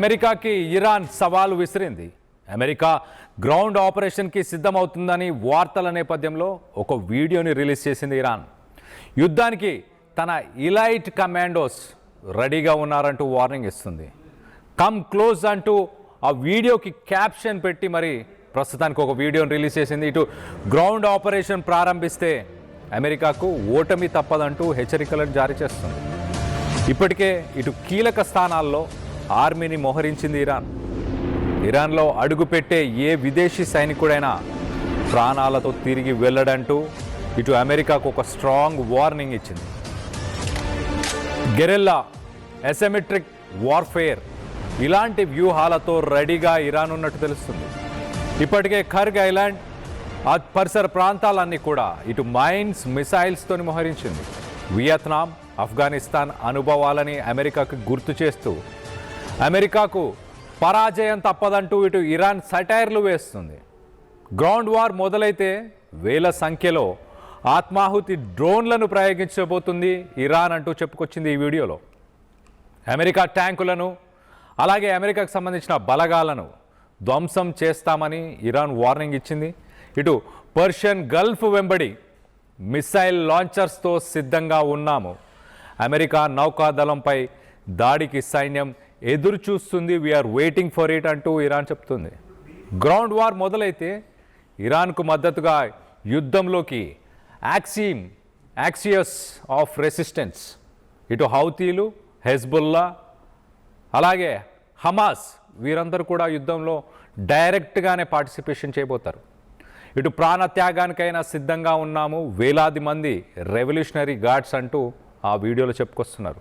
అమెరికాకి ఇరాన్ సవాలు విసిరింది. అమెరికా గ్రౌండ్ ఆపరేషన్కి సిద్ధమవుతుందని వార్తల నేపథ్యంలో ఒక వీడియోని రిలీజ్ చేసింది ఇరాన్. యుద్ధానికి తన ఇలైట్ కమాండోస్ రెడీగా ఉన్నారంటూ వార్నింగ్ ఇస్తుంది. కమ్ క్లోజ్ అంటూ ఆ వీడియోకి క్యాప్షన్ పెట్టి మరి ప్రస్తుతానికి ఒక వీడియోని రిలీజ్ చేసింది. ఇటు గ్రౌండ్ ఆపరేషన్ ప్రారంభిస్తే అమెరికాకు ఓటమి తప్పదంటూ హెచ్చరికలను జారీ చేస్తుంది. ఇప్పటికే ఇటు కీలక స్థానాల్లో ఆర్మీని మోహరించింది ఇరాన్. ఇరాన్లో అడుగుపెట్టే ఏ విదేశీ సైనికుడైనా ప్రాణాలతో తిరిగి వెళ్ళడంటూ ఇటు అమెరికాకు ఒక స్ట్రాంగ్ వార్నింగ్ ఇచ్చింది. గెరిల్లా, అసిమెట్రిక్ వార్ఫేర్ ఇలాంటి వ్యూహాలతో రెడీగా ఇరాన్ ఉన్నట్టు తెలుస్తుంది. ఇప్పటికే ఖర్గ్ ఐలాండ్ ఆ పరిసర ప్రాంతాలన్నీ కూడా ఇటు మైన్స్, మిసైల్స్తో మోహరించింది. వియత్నాం, ఆఫ్ఘనిస్తాన్ అనుభవాలని అమెరికాకు గుర్తు చేస్తూ అమెరికాకు పరాజయం తప్పదంటూ ఇటు ఇరాన్ సటైర్లు వేస్తుంది. గ్రౌండ్ వార్ మొదలైతే వేల సంఖ్యలో ఆత్మాహుతి డ్రోన్లను ప్రయోగించబోతుంది ఇరాన్ అంటూ చెప్పుకొచ్చింది ఈ వీడియోలో. అమెరికా ట్యాంకులను అలాగే అమెరికాకు సంబంధించిన బలగాలను ధ్వంసం చేస్తామని ఇరాన్ వార్నింగ్ ఇచ్చింది. ఇటు పర్షియన్ గల్ఫ్ వెంబడి మిసైల్ లాంచర్స్తో సిద్ధంగా ఉన్నాము. అమెరికా నౌకాదళంపై దాడికి సైన్యం ఎదురు చూస్తుంది. వీఆర్ వెయిటింగ్ ఫర్ ఇట్ అంటూ ఇరాన్ చెప్తుంది. గ్రౌండ్ వార్ మొదలైతే ఇరాన్కు మద్దతుగా యుద్ధంలోకి యాక్సియస్ ఆఫ్ రెసిస్టెన్స్ ఇటు హౌతీలు, హెజ్బుల్లా అలాగే హమాస్ వీరందరూ కూడా యుద్ధంలో డైరెక్ట్గానే పార్టిసిపేషన్ చేయబోతారు. ఇటు ప్రాణత్యాగానికైనా సిద్ధంగా ఉన్నాము, వేలాది మంది రెవల్యూషనరీ గార్డ్స్ అంటూ ఆ వీడియోలో చెప్పుకొస్తున్నారు.